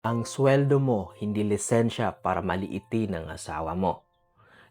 Ang sweldo mo hindi lisensya para maliitin ang asawa mo.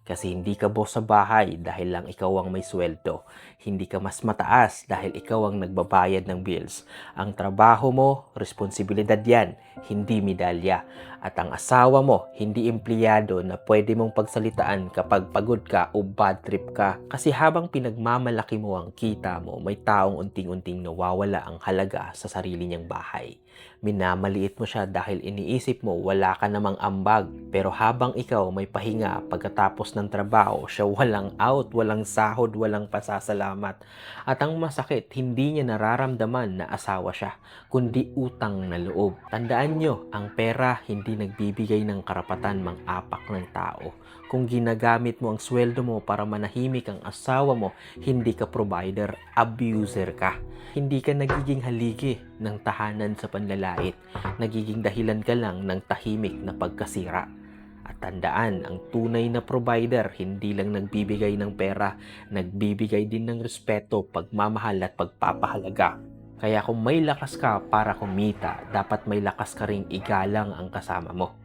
Kasi hindi ka boss sa bahay dahil lang ikaw ang may sweldo. Hindi ka mas mataas dahil ikaw ang nagbabayad ng bills. Ang trabaho mo, responsibilidad yan, hindi medalya. At ang asawa mo, hindi empleyado na pwede mong pagsalitaan kapag pagod ka o bad trip ka. Kasi habang pinagmamalaki mo ang kita mo, may taong unting-unting nawawala ang halaga sa sarili niyang bahay. Minamaliit mo siya dahil iniisip mo wala ka namang ambag. Pero habang ikaw may pahinga pagkatapos ng trabaho, siya walang out, walang sahod, walang pasasalamat. At ang masakit, hindi niya nararamdaman na asawa siya, kundi utang na loob. Tandaan nyo, ang pera hindi nagbibigay ng karapatan mang-apak ng tao. Kung ginagamit mo ang sweldo mo para manahimik ang asawa mo, hindi ka provider, abuser ka. Hindi ka nagiging haligi ng tahanan sa panlalait. Nagiging dahilan ka lang ng tahimik na pagkasira. At tandaan, ang tunay na provider hindi lang nagbibigay ng pera, nagbibigay din ng respeto, pagmamahal at pagpapahalaga. Kaya kung may lakas ka para kumita, dapat may lakas ka ring igalang ang kasama mo.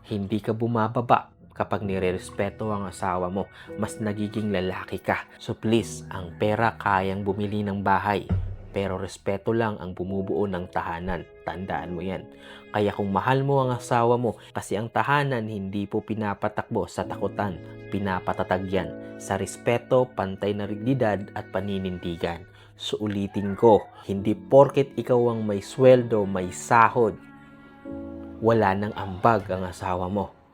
Hindi ka bumababa kapag nirerespeto ang asawa mo, mas nagiging lalaki ka. So please, ang pera kayang bumili ng bahay, pero respeto lang ang bumubuo ng tahanan. Tandaan mo yan. Kaya kung mahal mo ang asawa mo, kasi ang tahanan hindi po pinapatakbo sa takutan, pinapatatag yan sa respeto, pantay na dignidad at paninindigan. So ulitin ko, hindi porket ikaw ang may sweldo, may sahod, wala nang ambag ang asawa mo.